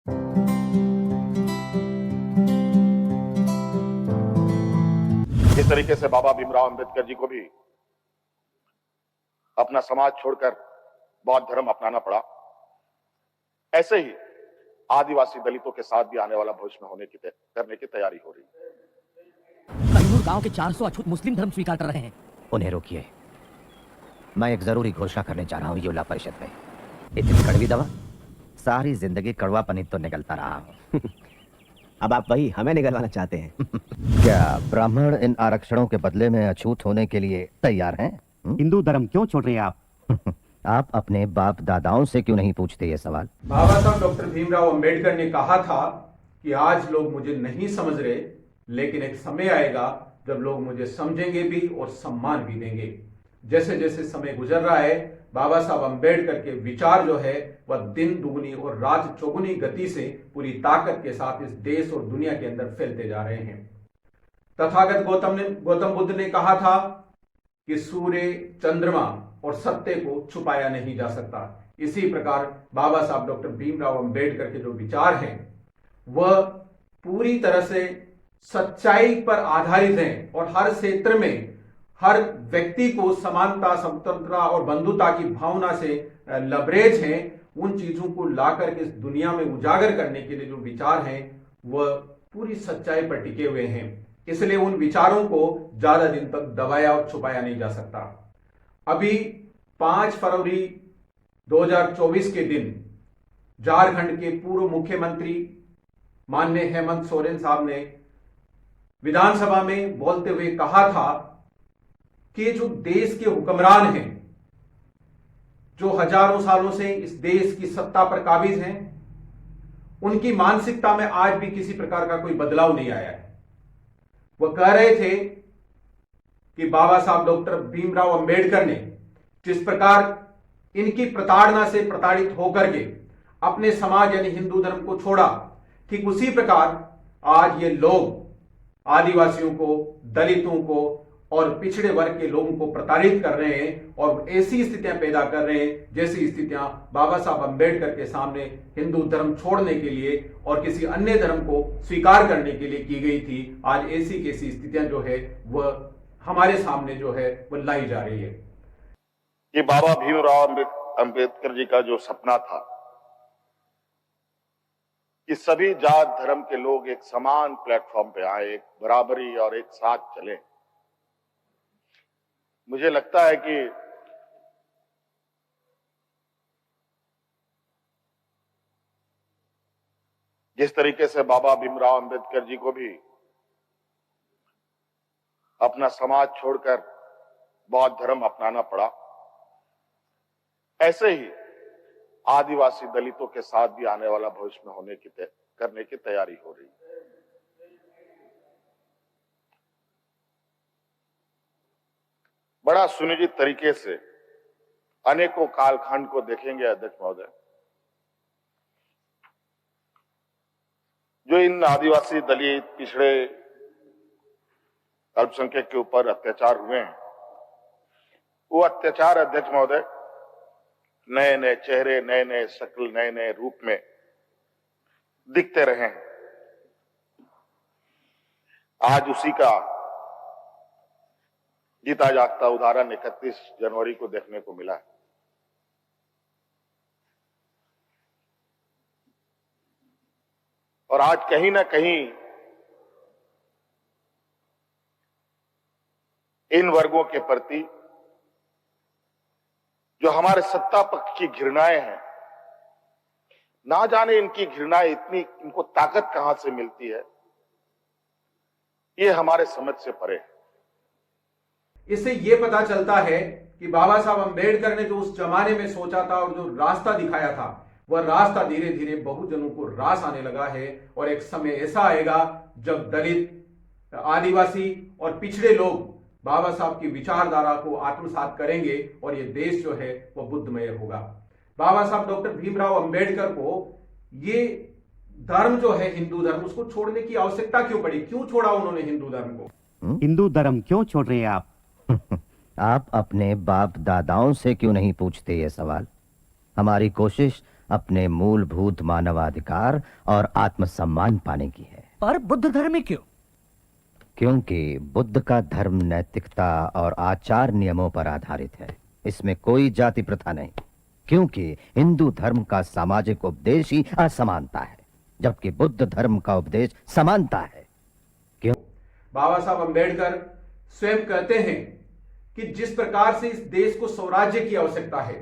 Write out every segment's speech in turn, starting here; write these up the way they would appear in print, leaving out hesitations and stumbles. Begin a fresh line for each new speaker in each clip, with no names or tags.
जिस तरीके से बाबा भीमराव अंबेडकर जी को भी अपना समाज छोड़कर बौद्ध धर्म अपनाना पड़ा, ऐसे ही आदिवासी दलितों के साथ भी आने वाला भविष्य में करने की तैयारी हो रही है।
कहिनूर गांव के 400 अछूत मुस्लिम धर्म स्वीकार कर रहे हैं।
उन्हें रोकिए। मैं एक जरूरी घोषणा करने जा रहा हूँ युला परिषद में। इतनी कड़वी दवा, सारी जिंदगी कड़वा पनीर तो निकलता रहा हूँ।
अब आप वही हमें निकलवाना चाहते हैं।
क्या ब्राह्मण इन आरक्षणों के बदले में अछूत होने के लिए तैयार हैं?
हिंदू धर्म क्यों छोड़ रहे हैं आप?
आप अपने बाप दादाओं से क्यों नहीं पूछते ये सवाल?
बाबा साहब डॉक्टर भीमराव अंबेडकर ने कहा था कि आज लोग मुझे नहीं समझ रहे, लेकिन एक समय आएगा जब लोग मुझे समझेंगे भी और सम्मान भी देंगे। जैसे जैसे समय गुजर रहा है, बाबा साहब अंबेडकर के विचार जो है वह दिन दुगनी और रात चौगुनी गति से पूरी ताकत के साथ इस देश और दुनिया के अंदर फैलते जा रहे हैं। तथागत गौतम बुद्ध ने कहा था कि सूर्य, चंद्रमा और सत्य को छुपाया नहीं जा सकता। इसी प्रकार बाबा साहब डॉक्टर भीमराव अंबेडकर के जो विचार हैं वह पूरी तरह से सच्चाई पर आधारित हैं और हर क्षेत्र में हर व्यक्ति को समानता, स्वतंत्रता और बंधुता की भावना से लबरेज हैं। उन चीजों को लाकर के इस दुनिया में उजागर करने के लिए जो विचार हैं वह पूरी सच्चाई पर टिके हुए हैं। इसलिए उन विचारों को ज्यादा दिन तक दबाया और छुपाया नहीं जा सकता। अभी 5 फरवरी 2024 के दिन झारखंड के पूर्व मुख्यमंत्री माननीय हेमंत सोरेन साहब ने विधानसभा में बोलते हुए कहा था कि जो देश के हुक्मरान हैं, जो हजारों सालों से इस देश की सत्ता पर काबिज हैं, उनकी मानसिकता में आज भी किसी प्रकार का कोई बदलाव नहीं आया है। वह कह रहे थे कि बाबा साहब डॉक्टर भीमराव अंबेडकर ने जिस प्रकार इनकी प्रताड़ना से प्रताड़ित होकर के अपने समाज यानी हिंदू धर्म को छोड़ा, ठीक उसी प्रकार आज ये लोग आदिवासियों को, दलितों को और पिछड़े वर्ग के लोगों को प्रताड़ित कर रहे हैं और ऐसी स्थितियां पैदा कर रहे हैं जैसी स्थितियां बाबा साहब अंबेडकर के सामने हिंदू धर्म छोड़ने के लिए और किसी अन्य धर्म को स्वीकार करने के लिए की गई थी। आज ऐसी कैसी स्थितियां जो है वह हमारे सामने जो है वह लाई जा रही है।
ये बाबा भीमराव अंबेडकर जी का जो सपना था कि सभी जात धर्म के लोग एक समान प्लेटफॉर्म पे आए, एक बराबरी और एक साथ चले, मुझे लगता है कि जिस तरीके से बाबा भीमराव अंबेडकर जी को भी अपना समाज छोड़कर बौद्ध धर्म अपनाना पड़ा, ऐसे ही आदिवासी दलितों के साथ भी आने वाला भविष्य में करने की तैयारी हो रही है। बड़ा सुनिश्चित तरीके से अनेकों कालखंड को देखेंगे अध्यक्ष महोदय, जो इन आदिवासी, दलित, पिछड़े, अल्पसंख्यक के ऊपर अत्याचार हुए हैं, वो अत्याचार अध्यक्ष महोदय नए नए चेहरे, नए नए शक्ल, नए नए रूप में दिखते रहे हैं। आज उसी का जीता जागता उदाहरण 31 जनवरी को देखने को मिला है। और आज कहीं ना कहीं इन वर्गों के प्रति जो हमारे सत्ता पक्ष की घृणाएं हैं, ना जाने इनकी घृणाएं इनको ताकत कहां से मिलती है, ये हमारे समझ से परे है।
इससे यह पता चलता है कि बाबा साहब अंबेडकर ने जो उस जमाने में सोचा था और जो रास्ता दिखाया था, वह रास्ता धीरे धीरे बहुजनों को रास आने लगा है। और एक समय ऐसा आएगा जब दलित, आदिवासी और पिछड़े लोग बाबा साहब की विचारधारा को आत्मसात करेंगे और यह देश जो है वह बुद्धमय होगा। बाबा साहब डॉक्टर भीमराव अंबेडकर को ये धर्म जो है हिंदू धर्म, उसको छोड़ने की आवश्यकता क्यों पड़ी? क्यों छोड़ा उन्होंने हिंदू धर्म को?
हिंदू धर्म क्यों छोड़ रहे हैं आप?
आप अपने बाप दादाओं से क्यों नहीं पूछते ये सवाल? हमारी कोशिश अपने मूलभूत मानवाधिकार और आत्मसम्मान पाने की है।
पर बुद्ध धर्म में क्यों?
क्योंकि बुद्ध का धर्म नैतिकता और आचार नियमों पर आधारित है। इसमें कोई जाति प्रथा नहीं। क्योंकि हिंदू धर्म का सामाजिक उपदेश ही असमानता है, जबकि बुद्ध धर्म का उपदेश समानता है। क्यों?
बाबा साहब अंबेडकर स्वयं कहते हैं कि जिस प्रकार से इस देश को स्वराज्य की आवश्यकता है,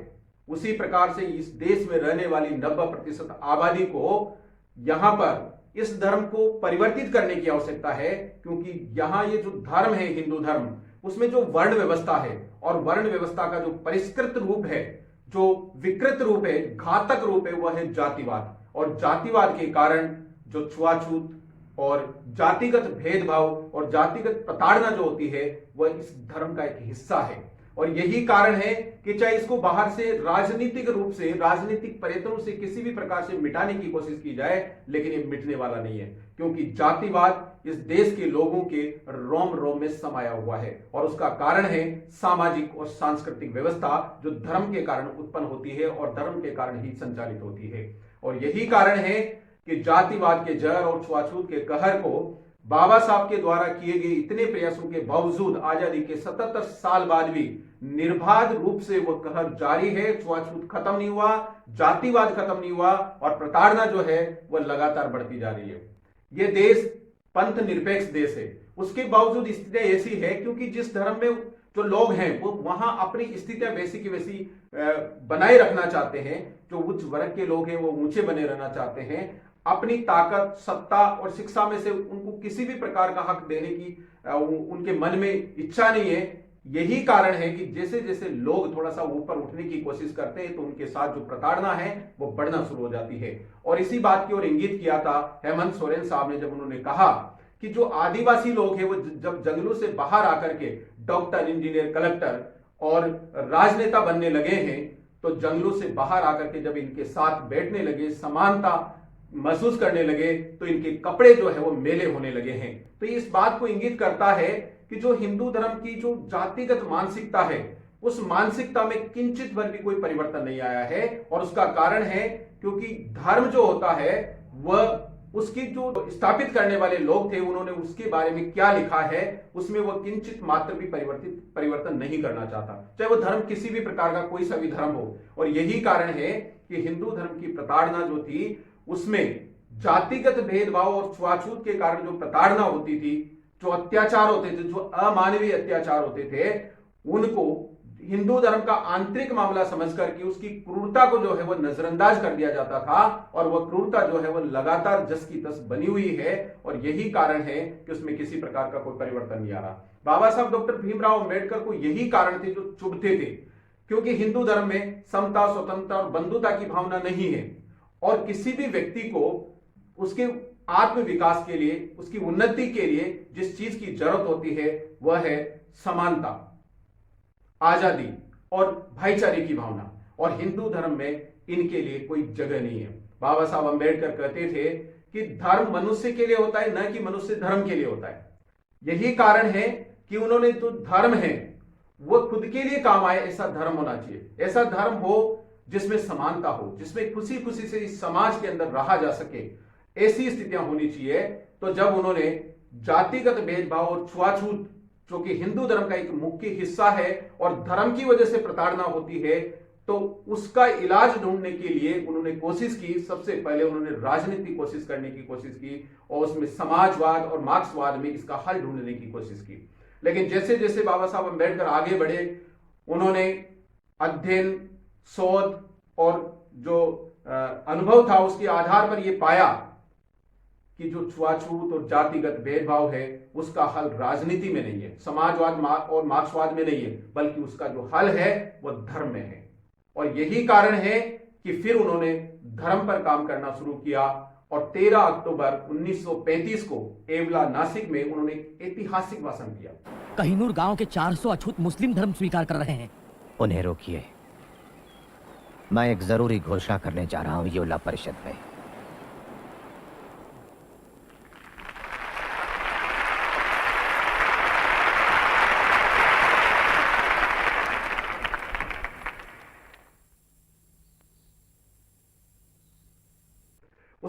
उसी प्रकार से इस देश में रहने वाली 90% आबादी को यहां पर इस धर्म को परिवर्तित करने की आवश्यकता है। क्योंकि यहां ये जो धर्म है, हिंदू धर्म, उसमें जो वर्ण व्यवस्था है और वर्ण व्यवस्था का जो परिष्कृत रूप है, जो विकृत रूप है, घातक रूप है, वह है जातिवाद। और जातिवाद के कारण जो छुआछूत और जातिगत भेदभाव और जातिगत प्रताड़ना जो होती है, वह इस धर्म का एक हिस्सा है। और यही कारण है कि चाहे इसको बाहर से राजनीतिक रूप से, राजनीतिक प्रयत्नों से किसी भी प्रकार से मिटाने की कोशिश की जाए, लेकिन ये मिटने वाला नहीं है। क्योंकि जातिवाद इस देश के लोगों के रोम रोम में समाया हुआ है और उसका कारण है सामाजिक और सांस्कृतिक व्यवस्था जो धर्म के कारण उत्पन्न होती है और धर्म के कारण ही संचालित होती है। और यही कारण है कि जातिवाद के जहर और छुआछूत के कहर को बाबा साहब के द्वारा किए गए इतने प्रयासों के बावजूद आजादी के 77 साल बाद भी निर्बाध रूप से वह कहर जारी है। छुआछूत खत्म नहीं हुआ, जातिवाद खत्म नहीं हुआ और प्रताड़ना जो है वह लगातार बढ़ती जा रही है। यह देश पंथ निरपेक्ष देश है, उसके बावजूद स्थितियां ऐसी है क्योंकि जिस धर्म में जो लोग हैं वो वहां अपनी स्थितियां वैसी की वैसी बनाए रखना चाहते हैं। जो उच्च वर्ग के लोग हैं वो ऊंचे बने रहना चाहते हैं। अपनी ताकत, सत्ता और शिक्षा में से उनको किसी भी प्रकार का हक देने की उनके मन में इच्छा नहीं है। यही कारण है कि जैसे जैसे लोग थोड़ा सा ऊपर उठने की कोशिश करते हैं तो उनके साथ जो प्रताड़ना है वो बढ़ना शुरू हो जाती है। और इसी बात की ओर इंगित किया था हेमंत सोरेन साहब ने जब उन्होंने कहा कि जो आदिवासी लोग हैं वो जब जंगलों से बाहर आकर के डॉक्टर, इंजीनियर, कलेक्टर और राजनेता बनने लगे हैं, तो जंगलों से बाहर आकर के जब इनके साथ बैठने लगे, समानता महसूस करने लगे, तो इनके कपड़े जो है वो मेले होने लगे हैं। तो इस बात को इंगित करता है कि जो हिंदू धर्म की जो जातिगत मानसिकता है, उस मानसिकता में किंचित भर भी कोई परिवर्तन नहीं आया है। और उसका कारण है क्योंकि धर्म जो होता है वह उसकी जो स्थापित करने वाले लोग थे, उन्होंने उसके बारे में क्या लिखा है उसमें वह किंचित मात्र भी परिवर्तन नहीं करना चाहता, चाहे वो धर्म किसी भी प्रकार का कोई सा भी धर्म हो। और यही कारण है कि हिंदू धर्म की प्रताड़ना जो थी उसमें जातिगत भेदभाव और छुआछूत के कारण जो प्रताड़ना होती थी, जो अत्याचार होते थे, जो अमानवीय अत्याचार होते थे, उनको हिंदू धर्म का आंतरिक मामला समझ करके उसकी क्रूरता को जो है वह नजरअंदाज कर दिया जाता था। और वह क्रूरता जो है वह लगातार जस की तस बनी हुई है। और यही कारण है कि उसमें किसी प्रकार का कोई परिवर्तन नहीं आ रहा। बाबा साहब डॉक्टर भीमराव अंबेडकर को यही कारण थे जो चुभते थे, क्योंकि हिंदू धर्म में समता, स्वतंत्रता और बंधुता की भावना नहीं है। और किसी भी व्यक्ति को उसके आत्म विकास के लिए, उसकी उन्नति के लिए जिस चीज की जरूरत होती है वह है समानता, आजादी और भाईचारे की भावना। और हिंदू धर्म में इनके लिए कोई जगह नहीं है। बाबा साहब अंबेडकर कहते थे कि धर्म मनुष्य के लिए होता है, न कि मनुष्य धर्म के लिए होता है। यही कारण है कि उन्होंने जो धर्म है वह खुद के लिए काम आए ऐसा धर्म होना चाहिए। ऐसा धर्म हो जिसमें समानता हो, जिसमें खुशी खुशी से इस समाज के अंदर रहा जा सके, ऐसी स्थितियां होनी चाहिए। तो जब उन्होंने जातिगत भेदभाव और छुआछूत, जो कि हिंदू धर्म का एक मुख्य हिस्सा है और धर्म की वजह से प्रताड़ना होती है, तो उसका इलाज ढूंढने के लिए उन्होंने कोशिश की। सबसे पहले उन्होंने राजनीतिक कोशिश करने की कोशिश की और उसमें समाजवाद और मार्क्सवाद में इसका हल ढूंढने की कोशिश की। लेकिन जैसे जैसे बाबा साहब अंबेडकर आगे बढ़े, उन्होंने अध्ययन, शोध और जो अनुभव था उसके आधार पर यह पाया कि जो छुआछूत और जातिगत भेदभाव है उसका हल राजनीति में नहीं है, समाजवाद और मार्क्सवाद में नहीं है, बल्कि उसका जो हल है वह धर्म में है। और यही कारण है कि फिर उन्होंने धर्म पर काम करना शुरू किया और 13 अक्टूबर 1935 को एवला, नासिक में उन्होंने एक ऐतिहासिक भाषण किया।
कहिनूर गांव के 400 अछूत मुस्लिम धर्म स्वीकार कर रहे हैं।
उन्हें रोकिए, मैं एक जरूरी घोषणा करने जा रहा हूं योला परिषद में।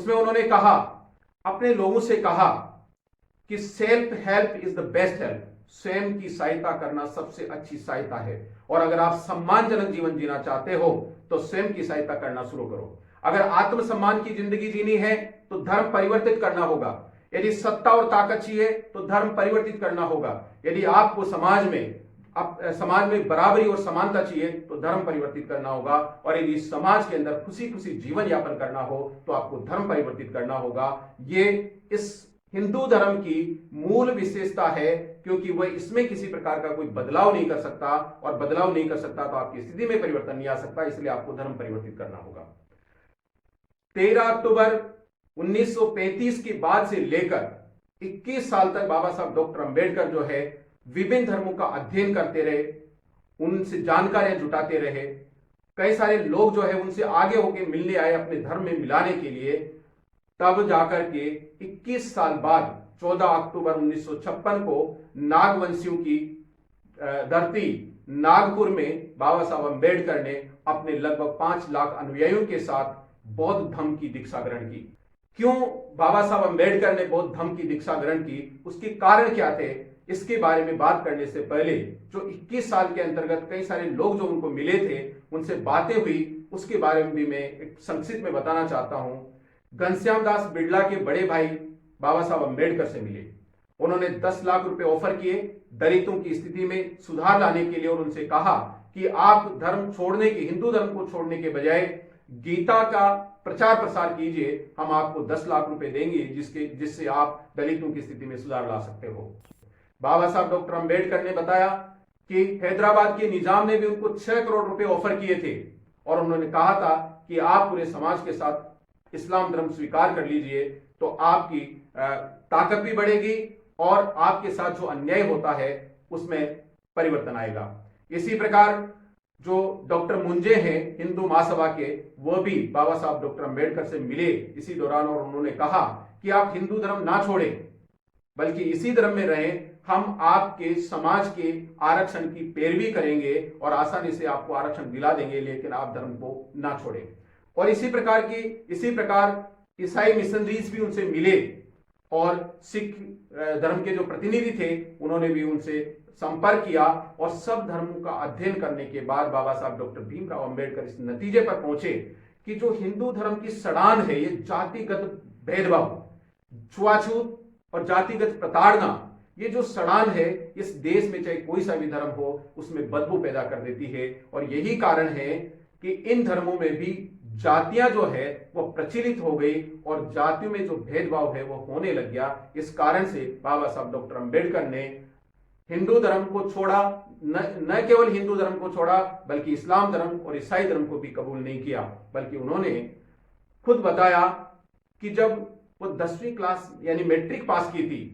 उसमें उन्होंने कहा, अपने लोगों से कहा कि self help is the best help, स्वयं की सहायता करना सबसे अच्छी सहायता है। और अगर आप सम्मानजनक जीवन जीना चाहते हो तो स्वयं की सहायता करना शुरू करो। अगर आत्मसम्मान की जिंदगी जीनी है तो धर्म परिवर्तित करना होगा। यदि सत्ता और ताकत चाहिए तो धर्म परिवर्तित करना होगा। यदि आपको समाज में बराबरी और समानता चाहिए तो धर्म परिवर्तित करना होगा। और यदि समाज के अंदर खुशी खुशी जीवन यापन करना हो तो आपको धर्म परिवर्तित करना होगा। ये इस हिंदू धर्म की मूल विशेषता है, क्योंकि वह इसमें किसी प्रकार का कोई बदलाव नहीं कर सकता, और बदलाव नहीं कर सकता तो आपकी स्थिति में परिवर्तन नहीं आ सकता। इसलिए आपको धर्म परिवर्तित करना होगा। 13 अक्टूबर 1935 के बाद से लेकर 21 साल तक बाबा साहब डॉक्टर अंबेडकर जो है विभिन्न धर्मों का अध्ययन करते रहे, उनसे जानकारियां जुटाते रहे। कई सारे लोग जो है उनसे आगे होकर मिलने आए अपने धर्म में मिलाने के लिए। तब जाकर के 21 साल बाद 14 अक्टूबर 1956 को नागवंशियों की धरती नागपुर में बाबा साहब अंबेडकर ने अपने लगभग 5 लाख अनुयायियों के साथ बौद्ध धर्म की दीक्षा ग्रहण की। क्यों बाबा साहब अंबेडकर ने बौद्ध धर्म की दीक्षा ग्रहण की, उसके कारण क्या थे, इसके बारे में बात करने से पहले जो 21 साल के अंतर्गत कई सारे लोग जो उनको मिले थे, उनसे बातें हुई, उसके बारे में भी मैं एक संक्षिप्त में बताना चाहता हूं। घनश्याम दास बिड़ला के बड़े भाई बाबा साहब अंबेडकर से मिले। उन्होंने 10 लाख रुपए ऑफर किए दलितों की स्थिति में सुधार लाने के लिए, और उनसे कहा कि आप धर्म छोड़ने के, हिंदू धर्म को छोड़ने के बजाय गीता का प्रचार प्रसार कीजिए, हम आपको 10 लाख रुपए देंगे जिससे आप दलितों की स्थिति में सुधार ला सकते हो। बाबा साहब डॉक्टर अंबेडकर ने बताया कि हैदराबाद के निजाम ने भी उनको 6 करोड़ रुपए ऑफर किए थे, और उन्होंने कहा था कि आप पूरे समाज के साथ इस्लाम धर्म स्वीकार कर लीजिए तो आपकी ताकत भी बढ़ेगी और आपके साथ जो अन्याय होता है उसमें परिवर्तन आएगा। इसी प्रकार जो डॉक्टर मुंजे हैं हिंदू महासभा के, वो भी बाबा साहब डॉक्टर अंबेडकर से मिले इसी दौरान, और उन्होंने कहा कि आप हिंदू धर्म ना छोड़ें बल्कि इसी धर्म में रहें, हम आपके समाज के आरक्षण की पैरवी करेंगे और आसानी से आपको आरक्षण दिला देंगे, लेकिन आप धर्म को ना छोड़ें। और इसी प्रकार ईसाई मिशनरीज भी उनसे मिले, और सिख धर्म के जो प्रतिनिधि थे उन्होंने भी उनसे संपर्क किया, और सब धर्मों का अध्ययन करने के बाद बाबा साहब डॉक्टर भीमराव अंबेडकर इस नतीजे पर पहुंचे कि जो हिंदू धर्म की सड़ान है, ये जातिगत भेदभाव, छुआछूत और जातिगत प्रताड़ना, ये जो सड़ान है इस देश में चाहे कोई सा भी धर्म हो उसमें बदबू पैदा कर देती है। और यही कारण है कि इन धर्मों में भी जातियां जो है वो प्रचलित हो गई और जातियों में जो भेदभाव है वो होने लग गया। इस कारण से बाबा साहब डॉक्टर अंबेडकर ने हिंदू धर्म को छोड़ा, न केवल हिंदू धर्म को छोड़ा बल्कि इस्लाम धर्म और ईसाई धर्म को भी कबूल नहीं किया, बल्कि उन्होंने खुद बताया कि जब वो 10वीं क्लास यानी मैट्रिक पास की थी,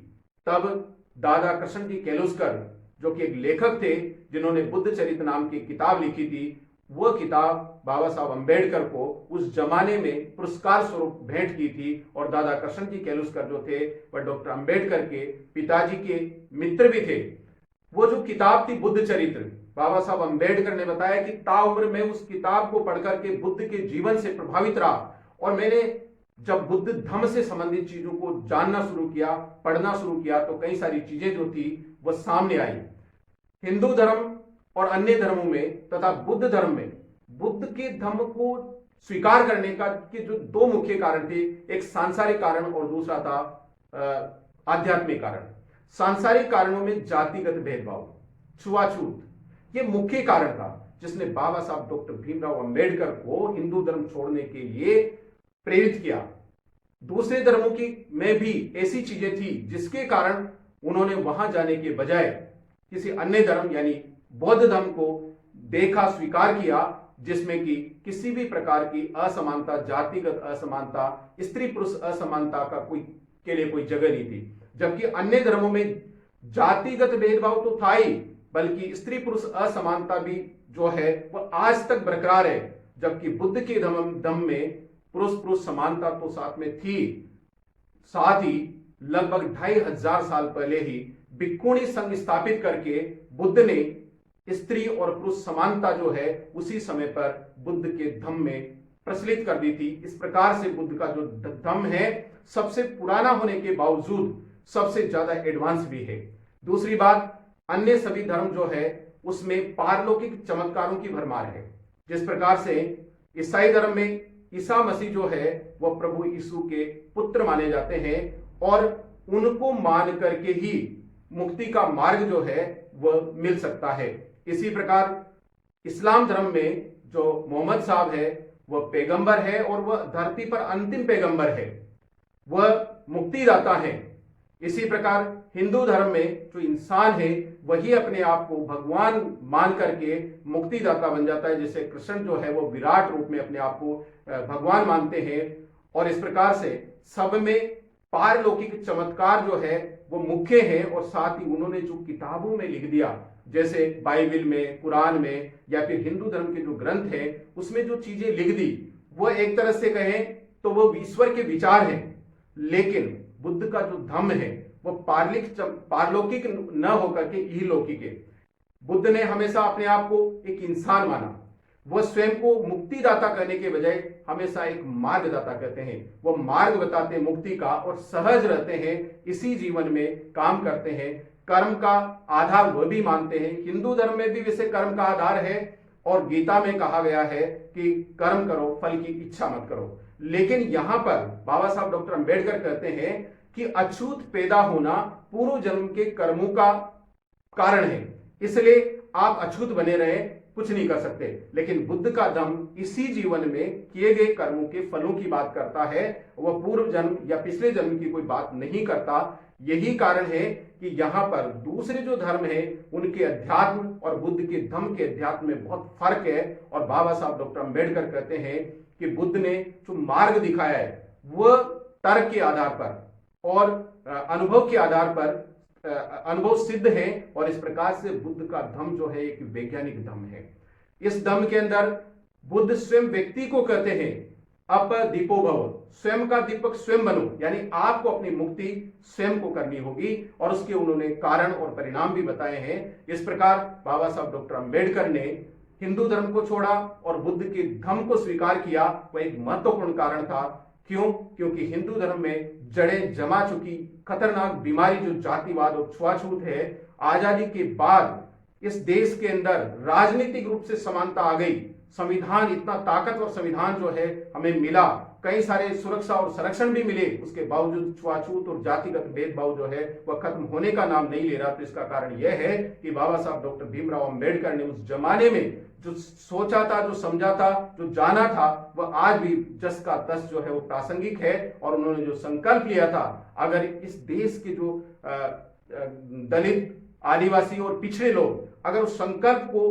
तब दादा कृष्ण जी केलुस्कर जो कि एक लेखक थे जिन्होंने बुद्ध चरित्र नाम की किताब लिखी थी, वो किताब बाबा साहब अंबेडकर को उस जमाने में पुरस्कार स्वरूप भेंट की थी। और दादा कृष्ण जी केलुस्कर जो थे वह डॉक्टर अंबेडकर के पिताजी के मित्र भी थे। वो जो किताब थी बुद्ध चरित्र, बाबा साहब अंबेडकर ने बताया कि ताउम्र में उस किताब को पढ़कर के बुद्ध के जीवन से प्रभावित रहा, और मैंने जब बुद्ध धर्म से संबंधित चीजों को जानना शुरू किया, पढ़ना शुरू किया, तो कई सारी चीजें जो थी वह सामने आई। हिंदू धर्म और अन्य धर्मों में तथा बुद्ध धर्म में बुद्ध के धर्म को स्वीकार करने का के जो 2 मुख्य कारण थे, एक सांसारिक कारण और दूसरा था आध्यात्मिक कारण। सांसारिक कारणों में जातिगत भेदभाव, छुआछूत, ये मुख्य कारण था जिसने बाबा साहब डॉक्टर भीमराव अंबेडकर को हिंदू धर्म छोड़ने के लिए प्रेरित किया। दूसरे धर्मों की में भी ऐसी चीजें थी जिसके कारण उन्होंने वहां जाने के बजाय किसी अन्य धर्म यानी बौद्ध धर्म को देखा, स्वीकार किया, जिसमें कि किसी भी प्रकार की असमानता, जातिगत असमानता, स्त्री पुरुष असमानता के लिए कोई जगह नहीं थी। जबकि अन्य धर्मों में जातिगत भेदभाव तो था ही, बल्कि स्त्री पुरुष असमानता भी जो है वह आज तक बरकरार है। जबकि बुद्ध के धर्म में पुरुष समानता तो साथ में थी, साथ ही लगभग 2500 साल पहले ही भिक्खुणी संघ स्थापित करके बुद्ध ने स्त्री और पुरुष समानता जो है उसी समय पर बुद्ध के धम्म में प्रचलित कर दी थी। इस प्रकार से बुद्ध का जो धम्म है सबसे पुराना होने के बावजूद सबसे ज्यादा एडवांस भी है। दूसरी बात, अन्य सभी धर्म जो है उसमें पारलौकिक चमत्कारों की भरमार है। जिस प्रकार से ईसाई धर्म में ईसा मसीह जो है वह प्रभु यीशु के पुत्र माने जाते हैं और उनको मान करके ही मुक्ति का मार्ग जो है वह मिल सकता है। इसी प्रकार इस्लाम धर्म में जो मोहम्मद साहब है वह पैगंबर है और वह धरती पर अंतिम पैगंबर है, वह मुक्तिदाता है। इसी प्रकार हिंदू धर्म में जो इंसान है वही अपने आप को भगवान मान करके मुक्तिदाता बन जाता है। जैसे कृष्ण जो है वो विराट रूप में अपने आप को भगवान मानते हैं। और इस प्रकार से सब में पारलौकिक चमत्कार जो है वो मुख्य है। और साथ ही उन्होंने जो किताबों में लिख दिया, जैसे बाइबल में, कुरान में या फिर हिंदू धर्म के जो ग्रंथ है उसमें जो चीजें लिख दी वह एक तरह से कहें तो वो ईश्वर के विचार हैं। लेकिन बुद्ध का जो धम्म है वो पारलौकिक न होकर के इहलौकिक है। बुद्ध ने हमेशा अपने आप को एक इंसान माना। वह स्वयं को मुक्तिदाता कहने के बजाय हमेशा एक मार्गदाता कहते हैं। वह मार्ग बताते हैं मुक्ति का और सहज रहते हैं, इसी जीवन में काम करते हैं। कर्म का आधार वह भी मानते हैं। हिंदू धर्म में भी वैसे कर्म का आधार है और गीता में कहा गया है कि कर्म करो, फल की इच्छा मत करो। लेकिन यहां पर बाबा साहब डॉक्टर अंबेडकर कहते हैं कि अछूत पैदा होना पूर्व जन्म के कर्मों का कारण है, इसलिए आप अछूत बने रहे, कुछ नहीं कर सकते। लेकिन बुद्ध का धम्म इसी जीवन में किए गए कर्मों के फलों की बात करता है, वह पूर्व जन्म या पिछले जन्म की कोई बात नहीं करता। यही कारण है कि यहाँ पर दूसरे जो धर्म है उनके अध्यात्म और बुद्ध के धम्म के अध्यात्म में बहुत फर्क है। और बाबा साहब डॉक्टर अंबेडकर कहते हैं कि बुद्ध ने जो मार्ग दिखाया है वह तर्क के आधार पर और अनुभव के आधार पर अनुभव सिद्ध है। और इस प्रकार से बुद्ध का धम्म जो है एक वैज्ञानिक धम्म है। इस धम्म के अंदर बुद्ध स्वयं व्यक्ति को कहते हैं अप दीपो भव, स्वयं का दीपक स्वयं बनो, यानी आपको अपनी मुक्ति स्वयं को करनी होगी। और उसके उन्होंने कारण और परिणाम भी बताए हैं। इस प्रकार बाबा साहब डॉक्टर अंबेडकर ने हिंदू धर्म को छोड़ा और बुद्ध के धम्म को स्वीकार किया। वह एक महत्वपूर्ण कारण था। क्यों? क्योंकि हिंदू धर्म में जड़ें जमा चुकी खतरनाक बीमारी जो जातिवाद और छुआछूत है, आजादी के बाद इस देश के अंदर राजनीतिक रूप से समानता आ गई। संविधान, इतना ताकतवर संविधान जो है हमें मिला, कई सारे सुरक्षा और संरक्षण भी मिले, उसके बावजूद छुआछूत और जातिगत भेदभाव जो है वह खत्म होने का नाम नहीं ले रहा। तो इसका कारण यह है कि बाबा साहब डॉक्टर भीमराव अंबेडकर ने उस जमाने में जो सोचा था, जो समझा था, जो जाना था, वह आज भी जस का तस जो है वो प्रासंगिक है। और उन्होंने जो संकल्प लिया था, अगर इस देश के जो दलित, आदिवासी और पिछड़े लोग अगर उस संकल्प को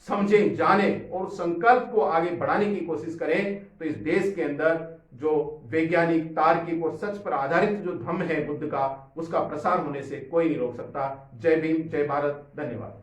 समझें, जानें और संकल्प को आगे बढ़ाने की कोशिश करें तो इस देश के अंदर जो वैज्ञानिक, तार्किक और सच पर आधारित जो धम्म है बुद्ध का, उसका प्रसार होने से कोई नहीं रोक सकता। जय भीम, जय भारत, धन्यवाद।